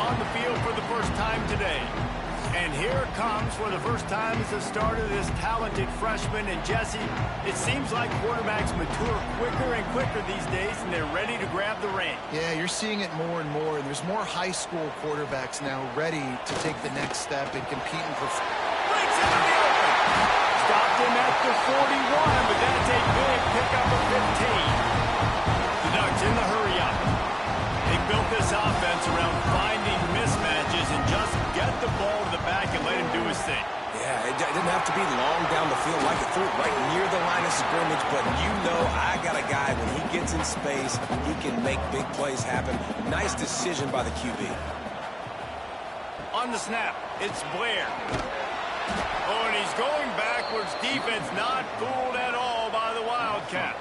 on the field for the first time today. And here it comes for the first time as the start of this talented freshman. And Jesse, it seems like quarterbacks mature quicker and quicker these days, and they're ready to grab the reins. Yeah, you're seeing it more and more, and there's more high school quarterbacks now ready to take the next step and compete and perform. Breaks into the open. Stopped him at the 41, but that's a big pickup of 15. The Ducks in the hurry up. They built this offense around finding mismatches and just get the ball to the back and let him do his thing. Yeah, it didn't have to be long down the field like it threw it right near the line of scrimmage, but you know I got a guy, when he gets in space, he can make big plays happen. Nice decision by the QB. On the snap, it's Blair. Oh, and he's going backwards. Defense not fooled at all by the Wildcat.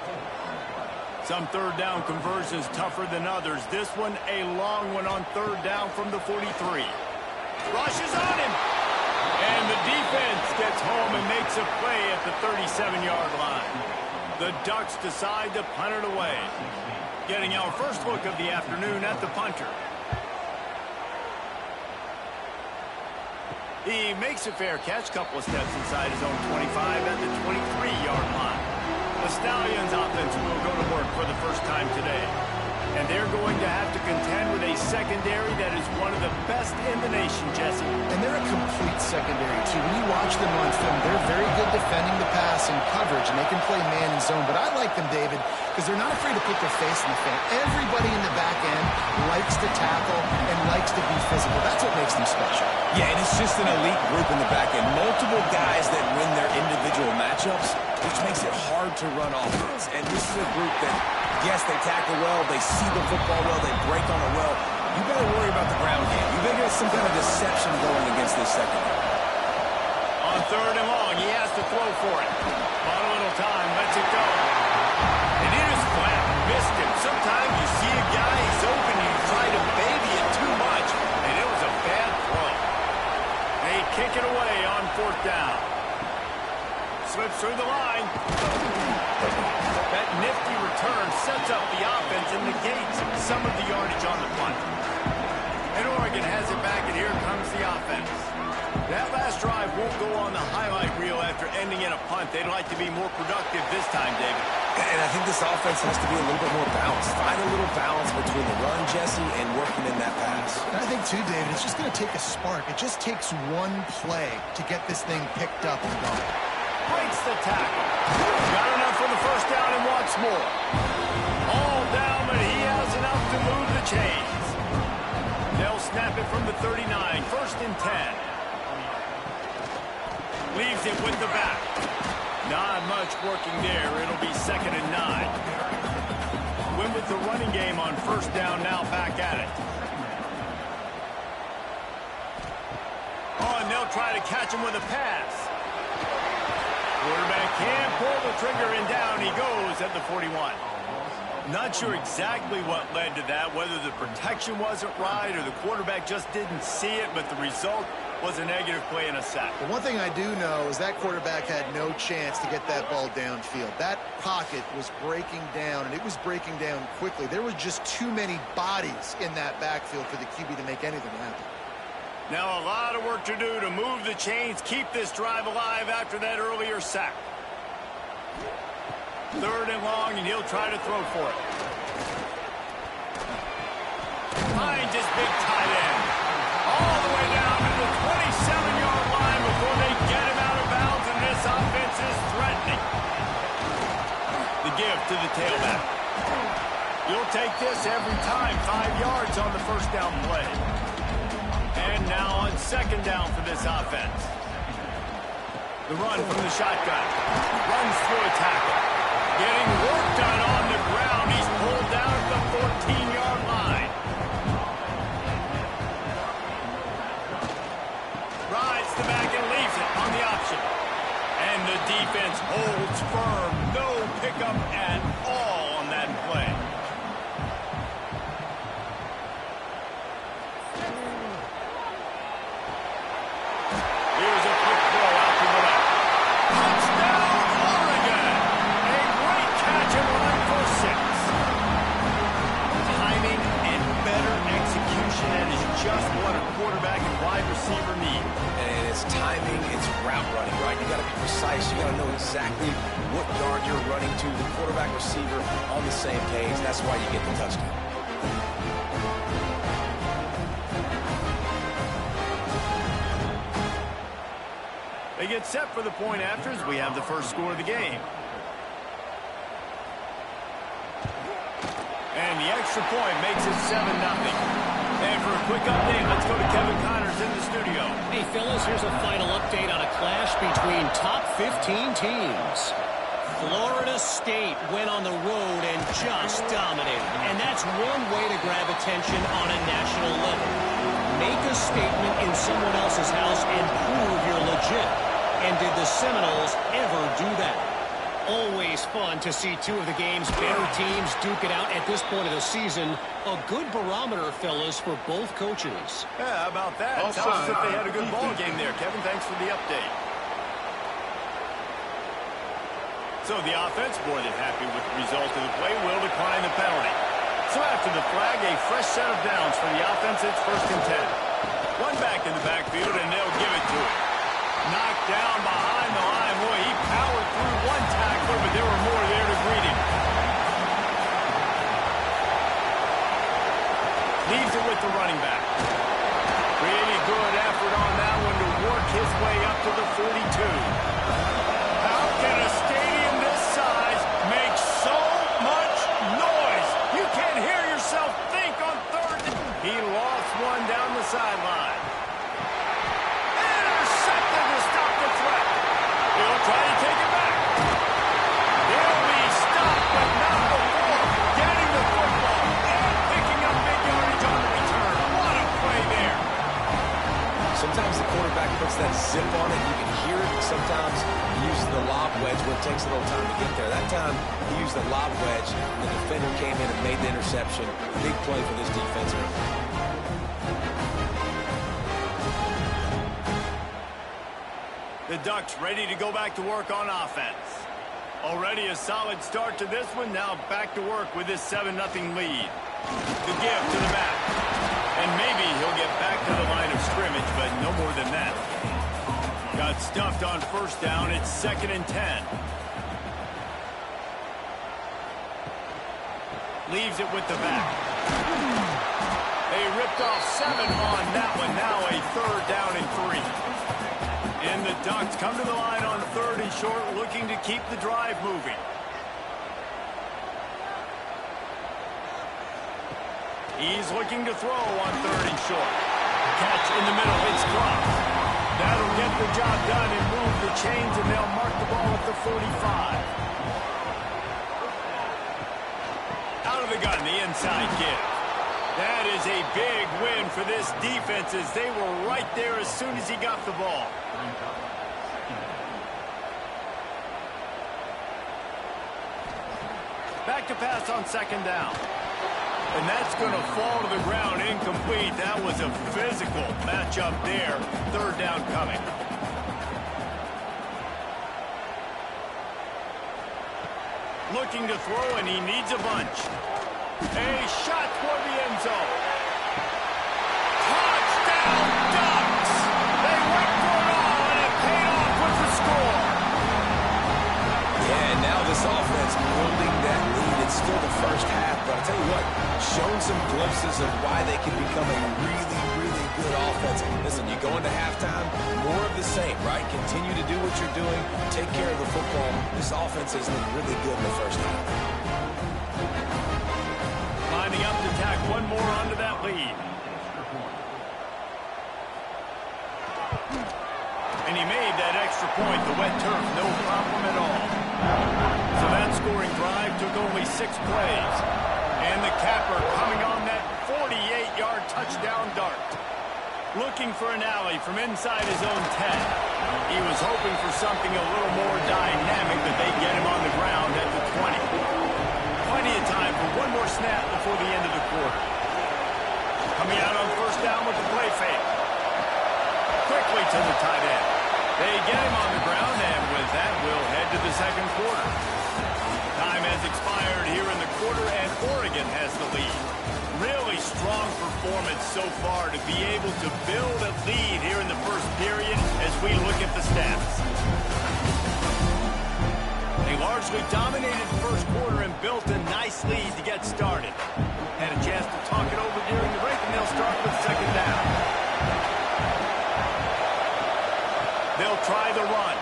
Some third down conversions tougher than others. This one a long one on third down from the 43. Rushes on him. And the defense gets home and makes a play at the 37-yard line. The Ducks decide to punt it away. Getting our first look of the afternoon at the punter. He makes a fair catch, couple of steps inside his own 25 at the 23-yard line. The Stallions offense will go to work for the first time today. And they're going to have to contend with a secondary that is one of the best in the nation, Jesse. And they're a complete secondary, too. When you watch them on film, they're very good defending the pass and coverage, and they can play man and zone. But I like them, David, because they're not afraid to put their face in the fan. Everybody in the back end likes to tackle and likes to be physical. That's what makes them special. Yeah, and it's just an elite group in the back end. Multiple guys that win their individual matchups, which makes it hard to run offense. And this is a group that, yes, they tackle well, they see the football well, they break on it well. You better worry about the ground game. You better get some kind of deception going against this secondary. On third and long, he has to throw for it. Bought a little time, lets it go. And he just flat missed him. Sometimes you see a guy, he's open, and you try to baby it too much, and it was a bad throw. They kick it away on fourth down. Slips through the line. That nifty return sets up the offense and negates some of the yardage on the punt. And Oregon has it back, and here comes the offense. That last drive won't go on the highlight reel after ending in a punt. They'd like to be more productive this time, David. And I think this offense has to be a little bit more balanced. Find a little balance between the run, Jesse, and working in that pass. And I think, too, David, it's just going to take a spark. It just takes one play to get this thing picked up and going. Breaks the tackle. Got enough for the first down and wants more. All down, but he has enough to move the chains. They'll snap it from the 39. First and 10. Leaves it with the back. Not much working there. It'll be second and 9. Win with the running game on first down, now back at it. Oh, and they'll try to catch him with a pass. Quarterback can't pull the trigger, and down he goes at the 41. Not sure exactly what led to that, whether the protection wasn't right or the quarterback just didn't see it, but the result was a negative play and a sack. But one thing I do know is that quarterback had no chance to get that ball downfield. That pocket was breaking down, and it was breaking down quickly. There were just too many bodies in that backfield for the QB to make anything happen. Now a lot of work to do to move the chains, keep this drive alive after that earlier sack. Third and long, and he'll try to throw for it. Finds his big tight end. All the way down to the 27-yard line before they get him out of bounds, and this offense is threatening. The give to the tailback. You'll take this every time. 5 yards on the first down play. And now on second down for this offense. The run from the shotgun. Runs through a tackle. Getting work done on the ground. He's pulled down at the 14-yard line. Rides the back and leaves it on the option. And the defense holds firm. No pickup at all on that play. Here's a quick throw out to the left. Touchdown, Oregon! A great catch and run receiver on the same page. That's why you get the touchdown. They get set for the point after as we have the first score of the game. And the extra point makes it 7-0. And for a quick update, let's go to Kevin Connors in the studio. Hey, fellas, here's a final update on a clash between top 15 teams. Florida State went on the road and just dominated. And that's one way to grab attention on a national level. Make a statement in someone else's house and prove you're legit. And did the Seminoles ever do that? Always fun to see two of the game's better teams duke it out at this point of the season. A good barometer, fellas, for both coaches. Yeah, how about that? Sounds as if they had a good ball game there. Kevin, thanks for the update. So the offense, more than happy with the result of the play, will decline the penalty. So after the flag, a fresh set of downs for the offense. It's 1st and 10. One back in the backfield, and they'll give it to him. Knocked down behind the line. Boy, he powered through one tackler, but there were more there to greet him. Leaves it with the running back. Really good effort on that one to work his way up to the 42. How can a stadium this size make so much noise? You can't hear yourself think on 3rd. He lost one down the sideline. He'll try to take it back. He'll be stopped, but not before getting the football and picking up big yardage on the return. What a play there. Sometimes the quarterback puts that zip on it. You can hear it. Sometimes he uses the lob wedge where it takes a little time to get there. That time he used the lob wedge, and the defender came in and made the interception. Big play for this defense. The Ducks ready to go back to work on offense. Already a solid start to this one. Now back to work with this 7-0 lead. The give to the back. And maybe he'll get back to the line of scrimmage, but no more than that. Got stuffed on 1st down. It's 2nd and 10. Leaves it with the back. They ripped off 7 on that one. Now a 3rd down and 3. And the Ducks come to the line on 3rd and short, looking to keep the drive moving. He's looking to throw on 3rd and short. Catch in the middle. It's dropped. That'll get the job done and move the chains, and they'll mark the ball at the 45. Out of the gun, the inside give. That is a big win for this defense as they were right there as soon as he got the ball. Back to pass on 2nd down. And that's going to fall to the ground incomplete. That was a physical matchup there. 3rd down coming. Looking to throw, and he needs a bunch. A shot toward the end zone. Touchdown, Ducks! They went for it all, and it paid off with the score. Yeah, and now this offense building that lead. It's still the first half, but I'll tell you what, shown some glimpses of why they can become a really, really good offense. Listen, you go into halftime, more of the same, right? Continue to do what you're doing, take care of the football. This offense has looked really good in the first half. Lining up to tack one more onto that lead. And he made that extra point. The wet turf, no problem at all. So that scoring drive took only 6 plays. And the capper coming on that 48-yard touchdown dart. Looking for an alley from inside his own 10. He was hoping for something a little more dynamic, but they get him on the ground at the 20. Plenty of time for one more snap before the end of the quarter. Coming out on 1st down with the play fake. Quickly to the tight end. They get him on the ground, and with that, we'll head to the 2nd quarter. Time has expired here in the quarter, and Oregon has the lead. Really strong performance so far to be able to build a lead here in the 1st period as we look at the stats. They They largely dominated the first quarter and built a nice lead to get started. Had a chance to talk it over during the break, and they'll start with second down. They'll try the run.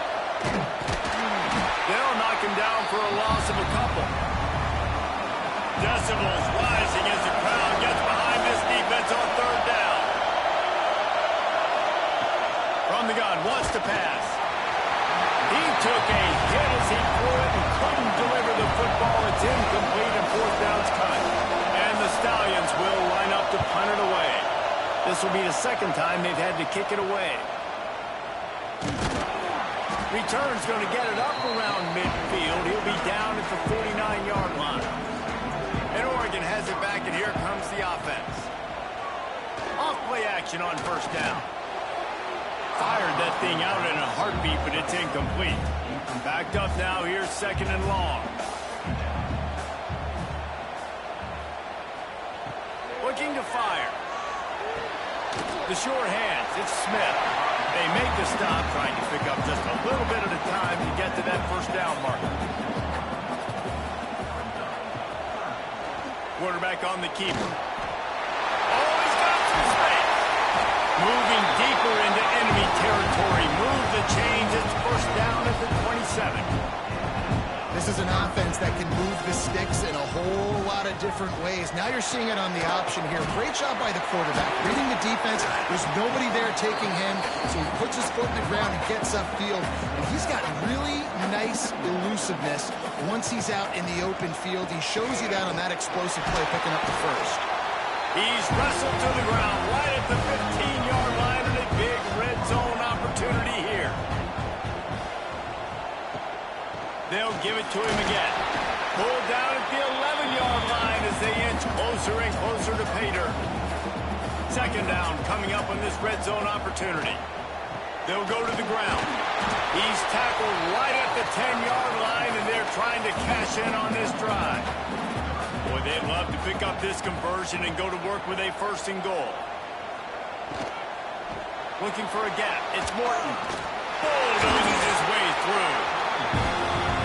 They'll knock him down for a loss of a couple. Decibels rising as the crowd gets behind this defense on third down. From the gun, wants to pass. He took a hit as he threw it and couldn't deliver the football. It's incomplete and fourth down's cut. And the Stallions will line up to punt it away. This will be the second time they've had to kick it away. Return's going to get it up around midfield. He'll be down at the 49-yard line. And Oregon has it back, and here comes the offense. Off-play action on first down. Fired that thing out in a heartbeat, but it's incomplete. Backed up now, here's second and long. Looking to fire. The short hands, it's Smith. They make the stop, trying to pick up just a little bit at a time to get to that first down marker. Quarterback on the keeper. Oh, he's got some space. Moving deeper into enemy territory. Move the chains. It's first down at the 27. This is an offense that can move the sticks in a whole lot of different ways. Now you're seeing it on the option here. Great job by the quarterback. Reading the defense, there's nobody there taking him, so he puts his foot in the ground and gets upfield. And he's got really nice elusiveness once he's out in the open field. He shows you that on that explosive play, picking up the first. He's wrestled to the ground right at the 15-yard line, and a big red zone opportunity here. They'll give it to him again. Pulled down at the 11-yard line as they inch closer and closer to pay dirt. Second down coming up on this red zone opportunity. They'll go to the ground. He's tackled right at the 10-yard line, and they're trying to cash in on this drive. Boy, they'd love to pick up this conversion and go to work with a first and goal. Looking for a gap. It's Morton. Bulldozes his way through.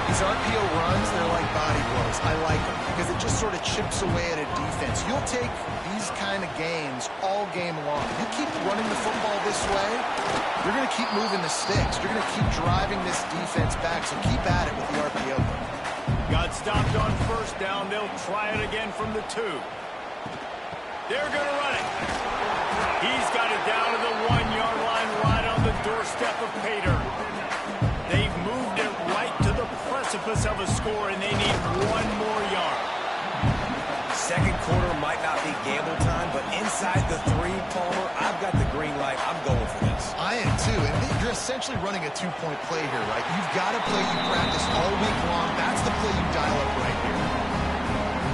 These RPO runs, they're like body blows. I like them because it just sort of chips away at a defense. You'll take these kind of games all game long. You keep running the football this way, you're going to keep moving the sticks. You're going to keep driving this defense back, so keep at it with the RPO. Got stopped on first down. They'll try it again from the 2. They're going to run it. He's got it down to the 1-yard line right on the doorstep of pay dirt. They've moved it right to the precipice of a score, and they need one more yard. Second quarter might not be gamble time, but inside the 3, Palmer, I've got the green light. I'm going for this. I am too, and you're essentially running a 2-point play here, right? You've got a play you practice all week long. That's the play you dial up right here.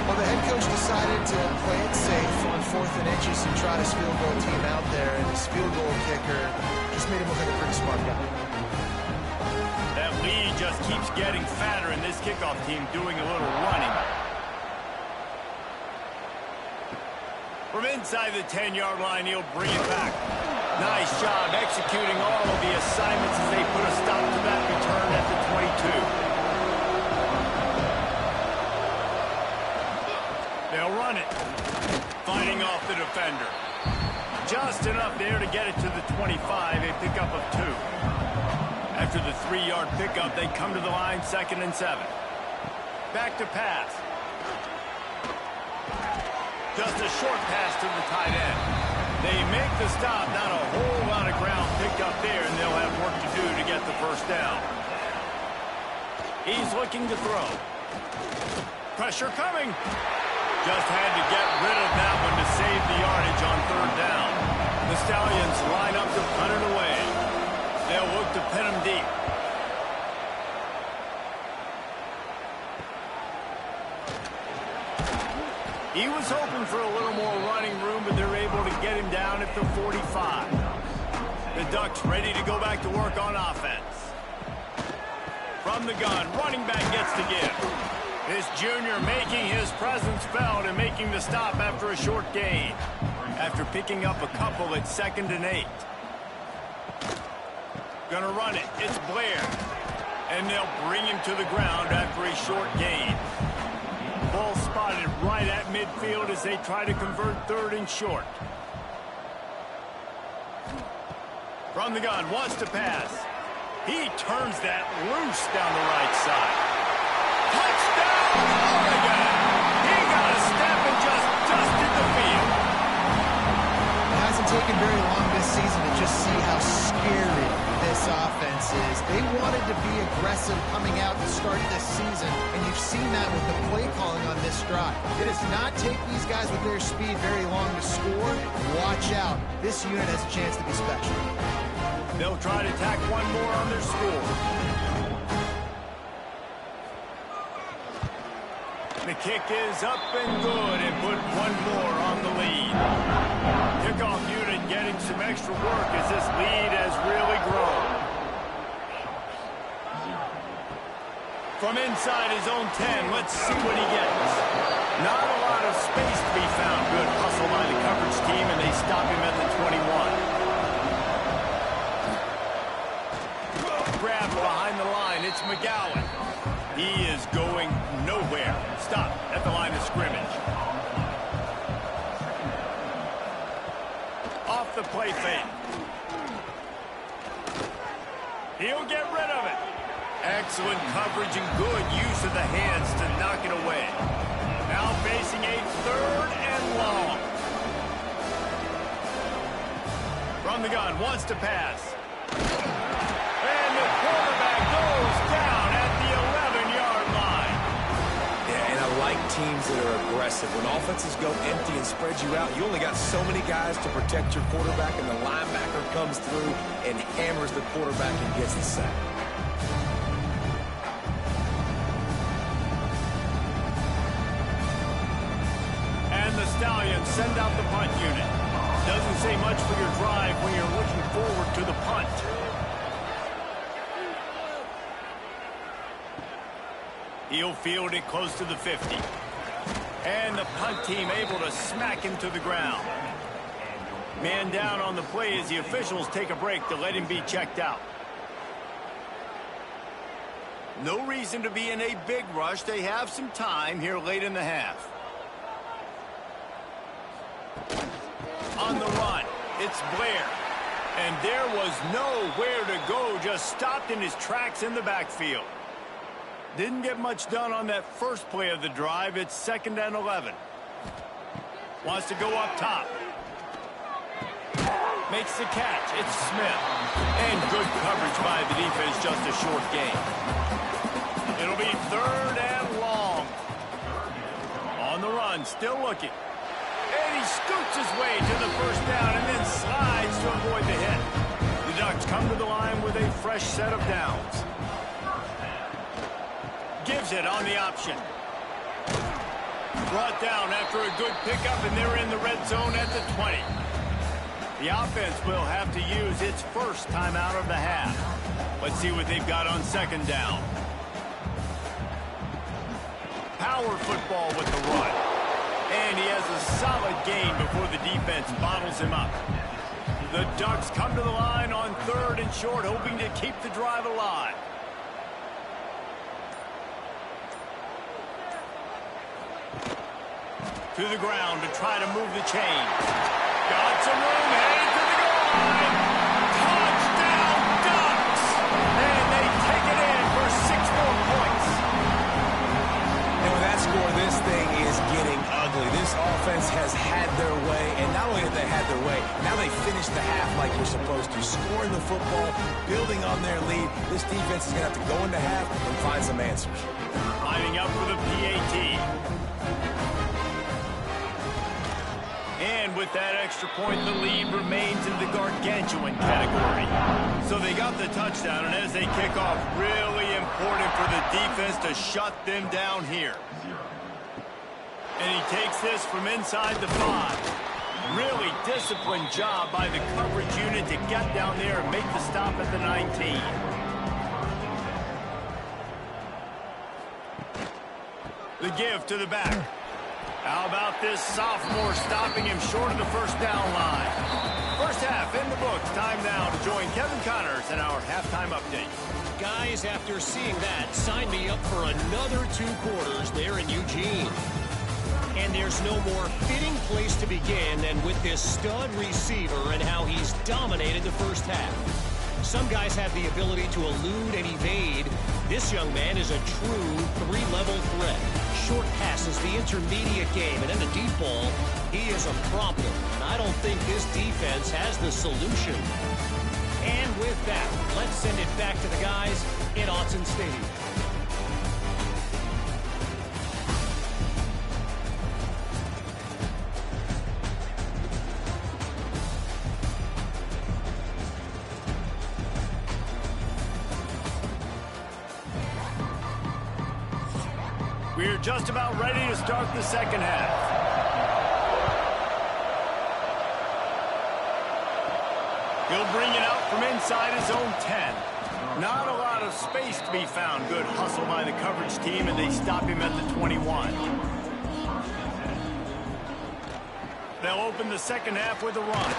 Well, the head coach decided to play it safe on 4th and inches and try his field goal team out there, and his field goal kicker just made him look like a pretty smart guy. That lead just keeps getting fatter, and this kickoff team doing a little running. From inside the 10-yard line, he'll bring it back. Nice job executing all of the assignments as they put a stop to that return at the 22. They'll run it. Fighting off the defender. Just enough there to get it to the 25, a pickup of 2. After the 3-yard pickup, they come to the line, 2nd and 7. Back to pass. Just a short pass to the tight end. They make the stop, not a whole lot of ground picked up there, and they'll have work to do to get the first down. He's looking to throw. Pressure coming. Just had to get rid of that one to save the yardage on third down. The Stallions line up to punt it away. They'll look to pin him deep. He was hoping for a little more running room, but they're able to get him down at the 45. The Ducks ready to go back to work on offense. From the gun, running back gets to give. This junior making his presence felt and making the stop after a short gain. After picking up a couple at 2nd and 8. Gonna run it. It's Blair. And they'll bring him to the ground after a short gain. Ball spotted right at midfield as they try to convert 3rd and short. From the gun, wants to pass. He turns that loose down the right side. Touchdown, Oregon! He got a step and just dusted the field. It hasn't taken very long this season to just see how scary this offense is. They wanted to be aggressive coming out to start this season, and you've seen that with the play calling on this drive. It does not take these guys with their speed very long to score. Watch out. This unit has a chance to be special. They'll try to tack one more on their score. The kick is up and good and put one more on the lead. Kickoff unit getting some extra work as this lead has really grown. From inside his own 10, let's see what he gets. Not a lot of space to be found. Good hustle by the coverage team, and they stop him at the 21. Grab behind the line. It's McGowan. He is going nowhere. Stop at the line of scrimmage. Off the play fake. He'll get rid of it. Excellent coverage and good use of the hands to knock it away. Now facing a 3rd and long. From the gun, wants to pass. And the quarterback goes down at the 11-yard line. Yeah, and I like teams that are aggressive. When offenses go empty and spread you out, you only got so many guys to protect your quarterback, and the linebacker comes through and hammers the quarterback and gets the sack. And the Stallions send out the punt unit. Doesn't say much for your drive when you're looking forward to the punt. He'll field it close to the 50. And the punt team able to smack him to the ground. Man down on the play as the officials take a break to let him be checked out. No reason to be in a big rush. They have some time here late in the half. On the run, it's Blair. And there was nowhere to go, just stopped in his tracks in the backfield. Didn't get much done on that first play of the drive. It's 2nd and 11. Wants to go up top. Makes the catch. It's Smith. And good coverage by the defense, just a short gain. It'll be 3rd and long. On the run, still looking. And he scoots his way to the first down and then slides to avoid the hit. The Ducks come to the line with a fresh set of downs. Gives it on the option. Brought down after a good pickup, and they're in the red zone at the 20. The offense will have to use its first timeout of the half. Let's see what they've got on 2nd down. Power football with the run. And he has a solid gain before the defense bottles him up. The Ducks come to the line on 3rd and short, hoping to keep the drive alive. To the ground to try to move the chains. Got some room, headed to the goal line. Touchdown, Ducks! And they take it in for 6 more points. And with that score, this thing is getting ugly. This offense has had their way, and not only have they had their way, now they finish the half like you're supposed to. Scoring the football, building on their lead. This defense is going to have to go into half and find some answers. Lining up for the PAT. And with that extra point, the lead remains in the gargantuan category. So they got the touchdown, and as they kick off, really important for the defense to shut them down here. And he takes this from inside the 5. Really disciplined job by the coverage unit to get down there and make the stop at the 19. The give to the back. How about about this sophomore stopping him short of the first down line? First half in the books. Time now to join Kevin Connors in our halftime update. Guys, after seeing that, sign me up for another 2 quarters there in Eugene. And there's no more fitting place to begin than with this stud receiver and how he's dominated the first half. Some guys have the ability to elude and evade. This young man is a true 3-level threat. Short passes, the intermediate game, and then the deep ball, he is a problem. And I don't think this defense has the solution. And with that, let's send it back to the guys in Autzen Stadium. We're just about ready to start the second half. He'll bring it out from inside his own 10. Not a lot of space to be found. Good hustle by the coverage team, and they stop him at the 21. They'll open the second half with a run.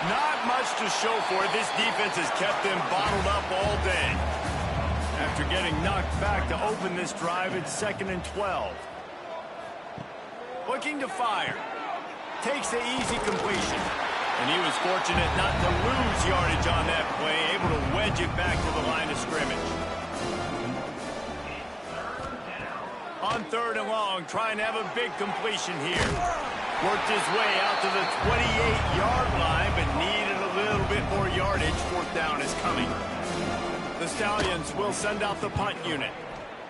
Not much to show for it. This defense has kept them bottled up all day. After getting knocked back to open this drive, it's 2nd and 12. Looking to fire. Takes the easy completion. And he was fortunate not to lose yardage on that play, able to wedge it back to the line of scrimmage. On 3rd and long, trying to have a big completion here. Worked his way out to the 28-yard line, but needed a little bit more yardage. 4th down is coming. The Stallions will send out the punt unit.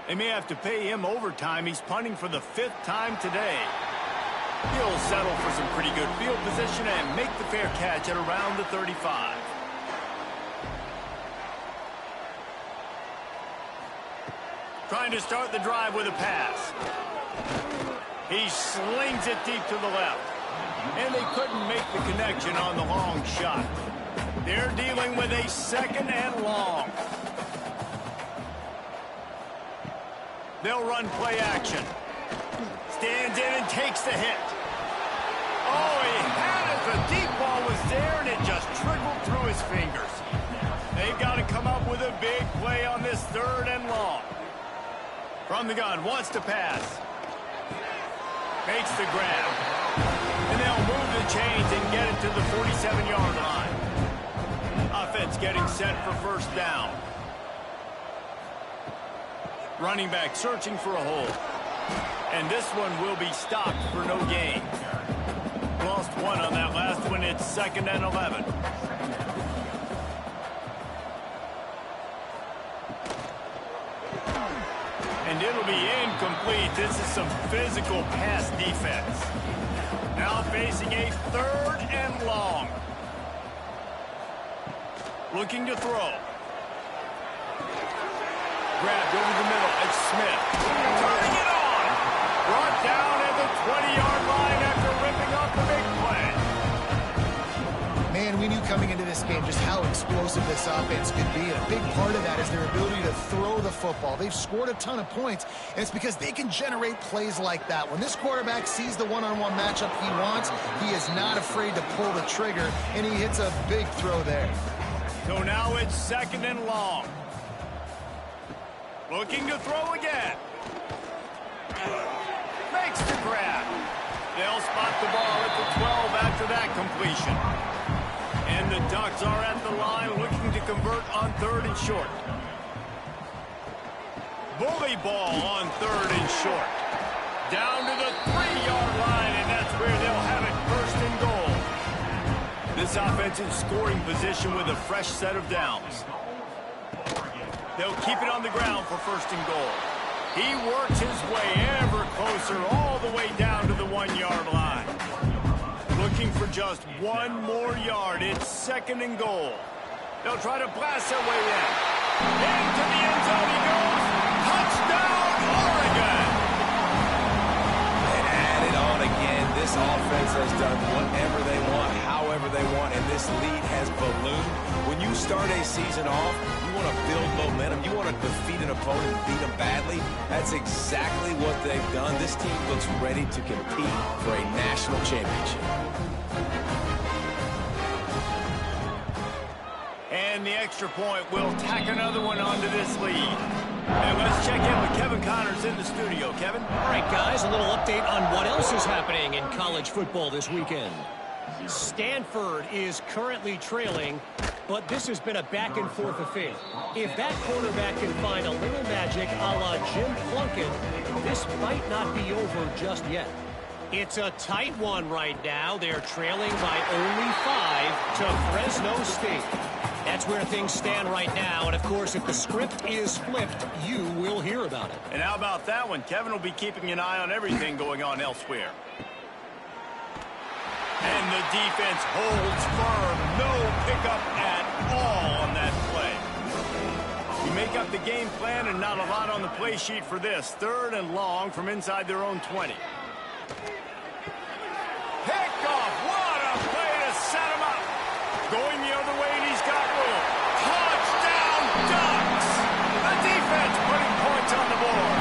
They may have to pay him overtime. He's punting for the 5th time today. He'll settle for some pretty good field position and make the fair catch at around the 35. Trying to start the drive with a pass. He slings it deep to the left. And they couldn't make the connection on the long shot. They're dealing with a 2nd and long. They'll run play action. Stands in and takes the hit. Oh, he had it. The deep ball was there, and it just trickled through his fingers. They've got to come up with a big play on this 3rd and long. From the gun, wants to pass. Makes the grab. And they'll move the chains and get it to the 47-yard line. Offense getting set for 1st down. Running back searching for a hole. And this one will be stopped for no gain. Lost 1 on that last one. It's 2nd and 11. And it'll be incomplete. This is some physical pass defense. Now facing a 3rd and long. Looking to throw. Grabbed over the middle. It's Smith. Turning it on. Brought down at the 20-yard line after ripping off the big play. Man, we knew coming into this game just how explosive this offense could be. And a big part of that is their ability to throw the football. They've scored a ton of points, and it's because they can generate plays like that. When this quarterback sees the one-on-one matchup he wants, he is not afraid to pull the trigger, and he hits a big throw there. So now it's 2nd and long. Looking to throw again. Makes the grab. They'll spot the ball at the 12 after that completion. And the Ducks are at the line looking to convert on 3rd and short. Bully ball on 3rd and short. Down to the 3-yard line, and that's where they'll have it 1st and goal. This offense in scoring position with a fresh set of downs. They'll keep it on the ground for 1st and goal. He works his way ever closer all the way down to the 1-yard line. Looking for just 1 more yard. It's 2nd and goal. They'll try to blast their way in. Into the end zone he goes. Touchdown, Oregon! And add it on again. This offense has done whatever they want, however however they want, and this lead has ballooned. When you start a season off, you want to build momentum. You want to defeat an opponent and beat them badly. That's exactly what they've done. This team looks ready to compete for a national championship. And the extra point will tack another one onto this lead. And let's check in with Kevin Connors in the studio. Kevin? All right, guys, a little update on what else is happening in college football this weekend. Stanford is currently trailing, but this has been a back-and-forth affair. If that quarterback can find a little magic a la Jim Plunkett, this might not be over just yet. It's a tight one right now. They're trailing by only 5 to Fresno State. That's where things stand right now, and of course, if the script is flipped, you will hear about it. And how about that one? Kevin will be keeping an eye on everything going on elsewhere. And the defense holds firm. No pickup at all on that play. You make up the game plan and not a lot on the play sheet for this. 3rd and long from inside their own 20. Pickoff. What a play to set him up. Going the other way, and he's got room. Touchdown, Ducks. The defense putting points on the board.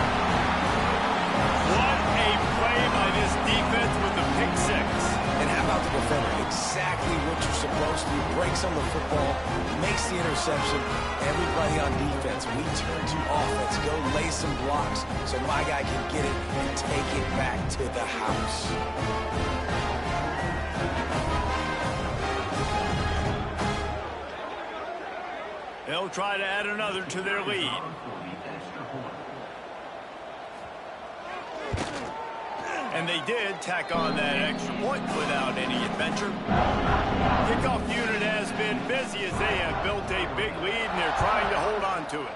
What a play by this defense with the pick 6. And how about the defender? Exactly what you're supposed to do. Breaks on the football, makes the interception. Everybody on defense, we turn to offense. Go lay some blocks so my guy can get it and take it back to the house. They'll try to add another to their lead. And they did tack on that extra point without any adventure. Kickoff unit has been busy as they have built a big lead, and they're trying to hold on to it.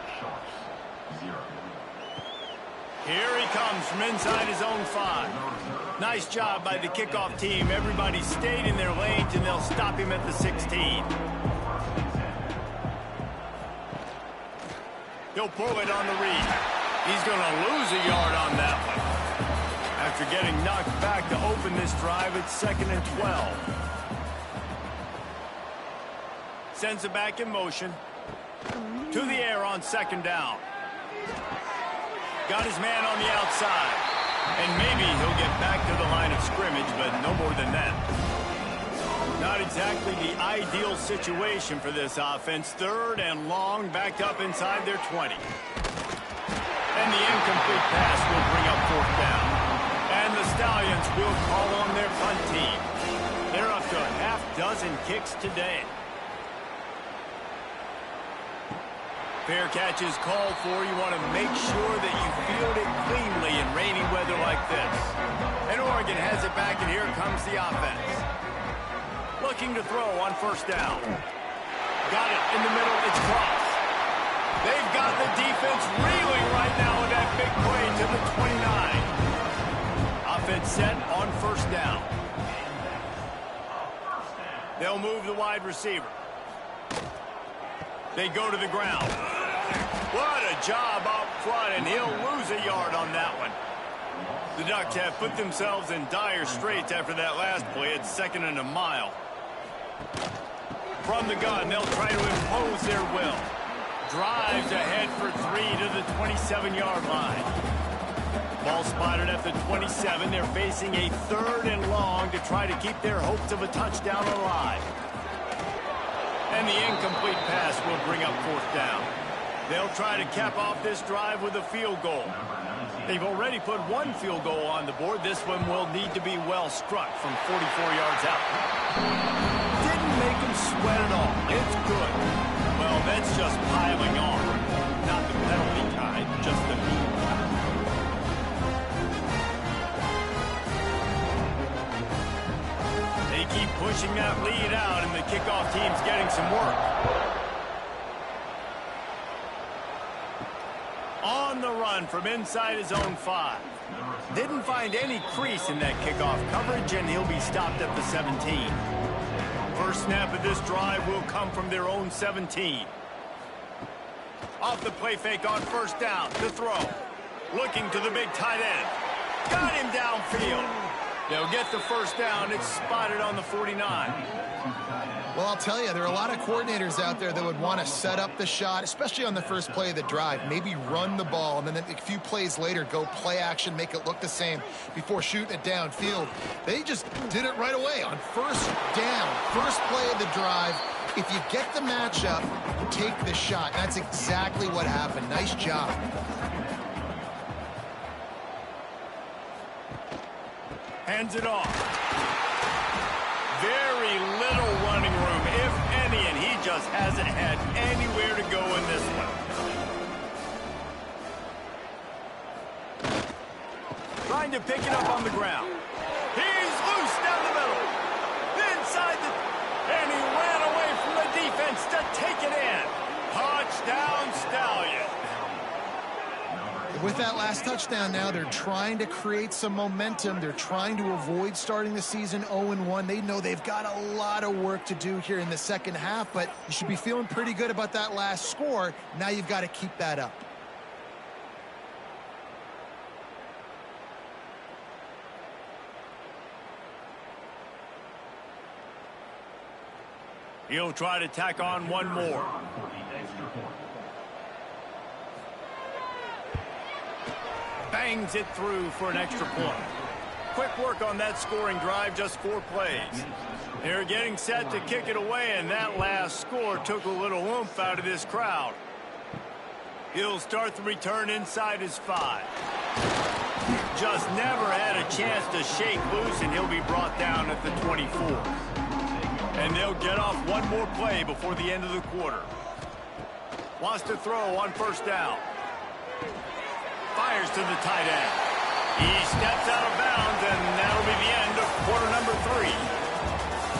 Here he comes from inside his own 5. Nice job by the kickoff team. Everybody stayed in their lanes, and they'll stop him at the 16. He'll pull it on the read. He's going to lose a yard on that one. After getting knocked back to open this drive, it's 2nd and 12. Sends it back in motion. To the air on 2nd down. Got his man on the outside. And maybe he'll get back to the line of scrimmage, but no more than that. Not exactly the ideal situation for this offense. 3rd and long, backed up inside their 20. And the incomplete pass will bring up 4th down. And the Stallions will call on their punt team. They're up to a 6 kicks today. Fair catch is called for. You want to make sure that you field it cleanly in rainy weather like this. And Oregon has it back, and here comes the offense. Looking to throw on 1st down. Got it in the middle. It's crossed. They've got the defense reeling right now with that big play to the 29. Offense set on 1st down. They'll move the wide receiver. They go to the ground. What a job up front, and he'll lose a yard on that one. The Ducks have put themselves in dire straits after that last play. It's 2nd and a mile. From the gun, they'll try to impose their will. Drives ahead for 3 to the 27-yard line. Ball spotted at the 27. They're facing a 3rd and long to try to keep their hopes of a touchdown alive. And the incomplete pass will bring up 4th down. They'll try to cap off this drive with a field goal. They've already put 1 field goal on the board. This one will need to be well struck from 44 yards out. Didn't make him sweat at all. It's good. Well, that's just piling on. Not the penalty kind, just the mean kind. They keep pushing that lead out, and the kickoff team's getting some work. On the run from inside his own 5. Didn't find any crease in that kickoff coverage, and he'll be stopped at the 17. First snap of this drive will come from their own 17. Off the play fake on 1st down to throw. Looking to the big tight end. Got him downfield. They'll get the first down. It's spotted on the 49. Well, I'll tell you, there are a lot of coordinators out there that would want to set up the shot, especially on the first play of the drive, maybe run the ball, and then a few plays later go play action, make it look the same before shooting it downfield. They just did it right away on first down, first play of the drive. If you get the matchup, take the shot. That's exactly what happened. Nice job. Hands it off. Very little running room, if any, and he just hasn't had anywhere to go in this one. Trying to pick it up on the ground. He's loose down the middle. Inside the... And he ran away from the defense to take it in. Touchdown, Stallion. With that last touchdown now, they're trying to create some momentum. They're trying to avoid starting the season 0-1. They know they've got a lot of work to do here in the second half, but you should be feeling pretty good about that last score. Now you've got to keep that up. He'll try to tack on one more. Bangs it through for an extra point. Quick work on that scoring drive, just 4 plays. They're getting set to kick it away, and that last score took a little oomph out of this crowd. He'll start the return inside his 5. Just never had a chance to shake loose, and he'll be brought down at the 24. And they'll get off one more play before the end of the quarter. Wants to throw on first down. Fires to the tight end. He steps out of bounds, and that'll be the end of quarter number 3.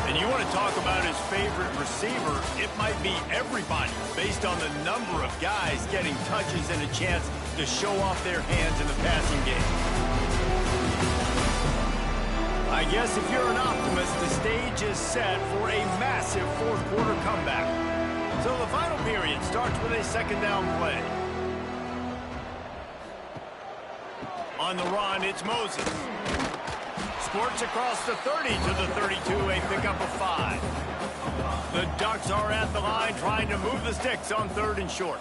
And you want to talk about his favorite receiver, it might be everybody based on the number of guys getting touches and a chance to show off their hands in the passing game. I guess if you're an optimist, the stage is set for a massive fourth quarter comeback. So the final period starts with a second down play. On the run, it's Moses. Squirts across the 30 to the 32, a pickup of 5. The Ducks are at the line trying to move the sticks on 3rd and short.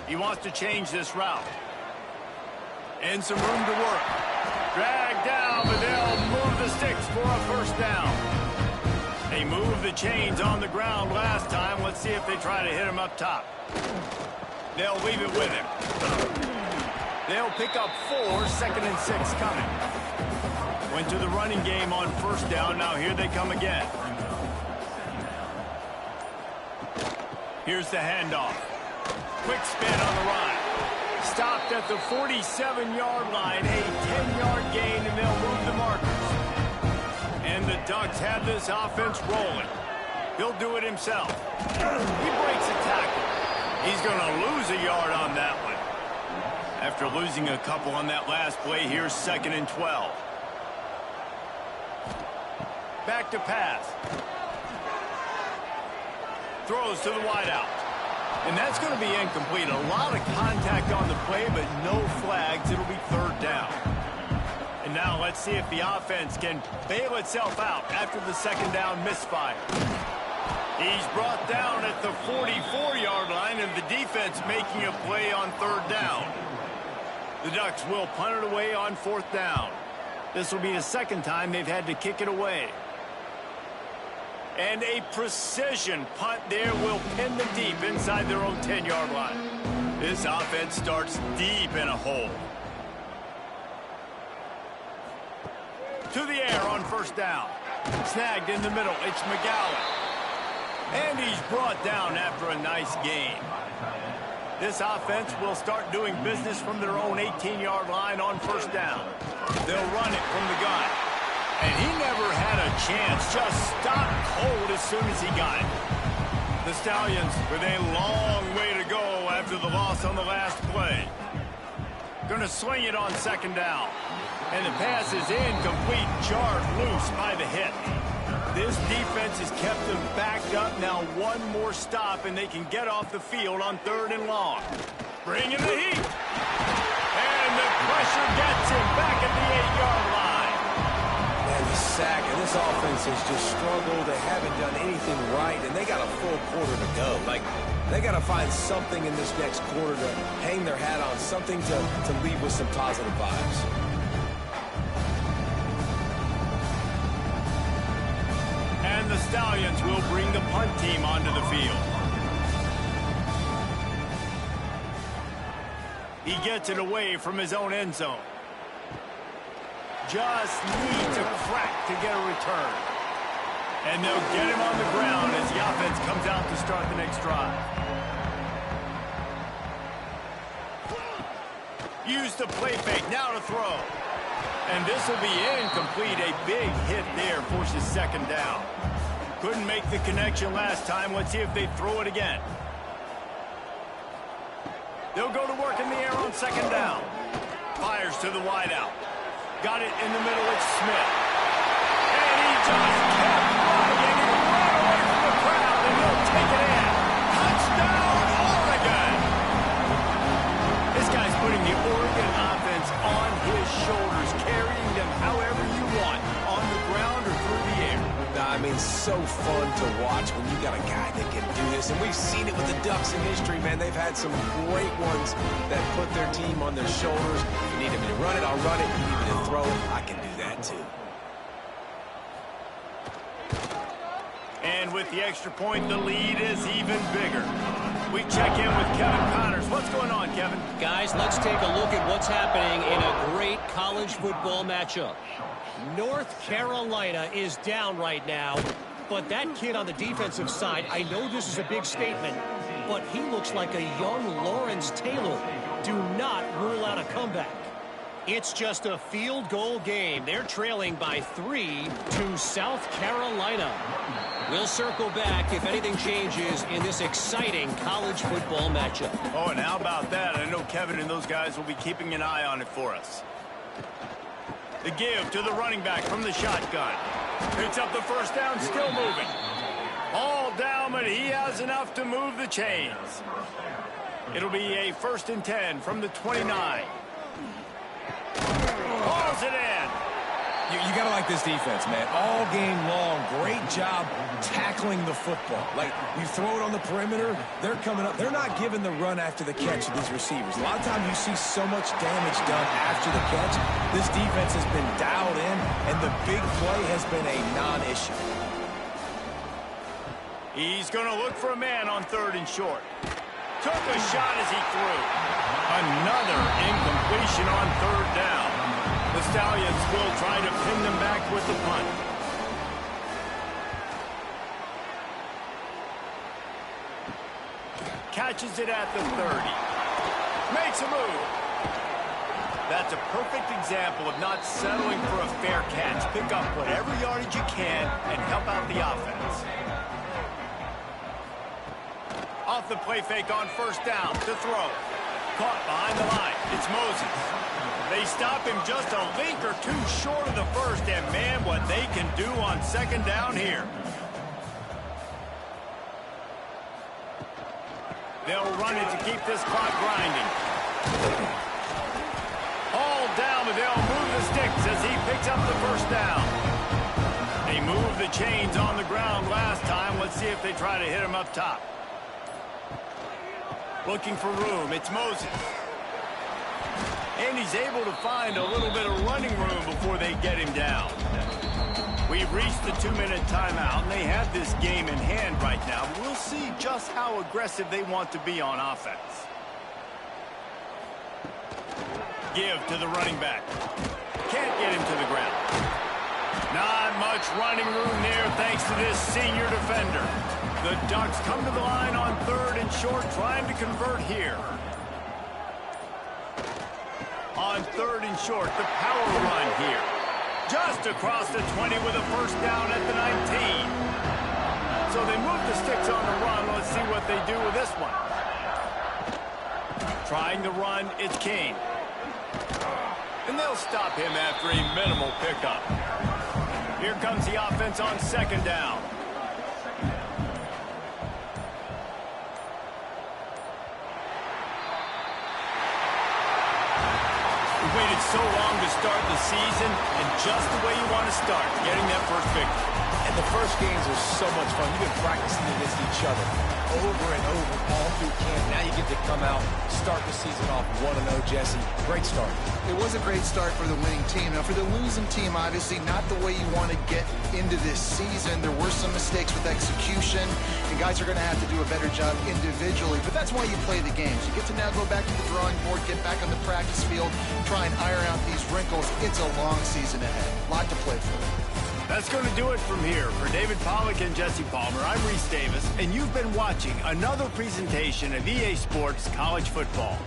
He wants to change this route. And some room to work. Dragged down, but they'll move the sticks for a first down. They moved the chains on the ground last time. Let's see if they try to hit him up top. They'll leave it with him. They'll pick up 4, 2nd and 6 coming. Went to the running game on first down. Now here they come again. Here's the handoff. Quick spin on the run. Stopped at the 47-yard line. A 10-yard gain, and they'll move the markers. And the Ducks have this offense rolling. He'll do it himself. He breaks a tackle. He's going to lose a yard on that one. After losing a couple on that last play, here's 2nd and 12. Back to pass. Throws to the wideout. And that's going to be incomplete. A lot of contact on the play, but no flags. It'll be 3rd down. And now let's see if the offense can bail itself out after the 2nd down misfire. He's brought down at the 44-yard line, and the defense making a play on 3rd down. The Ducks will punt it away on 4th down. This will be the 2nd time they've had to kick it away. And a precision punt there will pin them deep inside their own 10-yard line. This offense starts deep in a hole. To the air on first down. Snagged in the middle. It's McGowan. And he's brought down after a nice gain. This offense will start doing business from their own 18-yard line on first down. They'll run it from the gun. And he never had a chance, just stopped cold as soon as he got it. The Stallions with a long way to go after the loss on the last play. Going to swing it on 2nd down. And the pass is incomplete, jarred loose by the hit. This defense has kept them backed up. Now one more stop, and they can get off the field on 3rd and long. Bring in the heat. And the pressure gets him back at the 8-yard line. this offense has just struggled. They haven't done anything right, and they got a full quarter to go. Like, they got to find something in this next quarter to hang their hat on, something to leave with some positive vibes. And the Stallions will bring the punt team onto the field. He gets it away from his own end zone. Just needs a crack to get a return. And they'll get him on the ground as the offense comes out to start the next drive. Use the play fake, now to throw. And this will be incomplete. A big hit there forces second down. Couldn't make the connection last time. Let's see if they throw it again. They'll go to work in the air on second down. Fires to the wideout. Got it in the middle, it's Smith. And he just kept running, and he ran away from the crowd, and he'll take it in. Touchdown, Oregon! This guy's putting the Oregon offense on his shoulders, carrying them however you want, on the ground or through the air. I mean, so fun to watch when you got a guy that can do this. And we've seen it with the Ducks in history, man. They've had some great ones that put their team on their shoulders. You need me to run it, I'll run it. You need me to throw it, I can do that too. And with the extra point, the lead is even bigger. We check in with Kevin Connors. What's going on, Kevin? Guys, let's take a look at what's happening in a great college football matchup. North Carolina is down right now, but that kid on the defensive side, I know this is a big statement, but he looks like a young Lawrence Taylor. Do not rule out a comeback. It's just a field goal game. They're trailing by 3 to South Carolina. We'll circle back if anything changes in this exciting college football matchup. Oh, and how about that? I know Kevin and those guys will be keeping an eye on it for us. The give to the running back from the shotgun. Picks up the first down, still moving. All down, but he has enough to move the chains. It'll be a 1st and 10 from the 29. Hauls it in. You got to like this defense, man. All game long, great job tackling the football. Like, you throw it on the perimeter, they're coming up. They're not giving the run after the catch to these receivers. A lot of times you see so much damage done after the catch. This defense has been dialed in, and the big play has been a non-issue. He's going to look for a man on 3rd and short. Took a shot as he threw. Another incompletion on 3rd down. The Stallions will try to pin them back with the punt. Catches it at the 30. Makes a move. That's a perfect example of not settling for a fair catch. Pick up whatever yardage you can and help out the offense. Off the play fake on 1st down to throw. Caught behind the line. It's Moses. They stop him just a link or two short of the first, and man, what they can do on 2nd down here. They'll run it to keep this clock grinding. All down, but they'll move the sticks as he picks up the 1st down. They moved the chains on the ground last time. Let's see if they try to hit him up top. Looking for room. It's Moses. And he's able to find a little bit of running room before they get him down. We've reached the 2-minute timeout, and they have this game in hand right now. We'll see just how aggressive they want to be on offense. Give to the running back. Can't get him to the ground. Not much running room there thanks to this senior defender. The Ducks come to the line on 3rd and short, trying to convert here. On 3rd and short, the power run here. Just across the 20 with a 1st down at the 19. So they move the sticks on the run. Let's see what they do with this one. Trying the run, it's King. And they'll stop him after a minimal pickup. Here comes the offense on 2nd down. Waited so long to start the season and just the way you want to start, getting that first victory. And the first games are so much fun. You've been practicing against each other over and over all through camp. Now you get to come out, start the season off 1-0, Jesse. Great start. It was a great start for the winning team. Now, for the losing team, obviously not the way you want to get into this season. There were some mistakes with execution, and guys are going to have to do a better job individually. But that's why you play the games. You get to now go back to the drawing board, get back on the practice field, try and iron out these wrinkles. It's a long season ahead. A lot to play for. That's going to do it from here. For David Pollack and Jesse Palmer, I'm Reese Davis, and you've been watching another presentation of EA Sports College Football.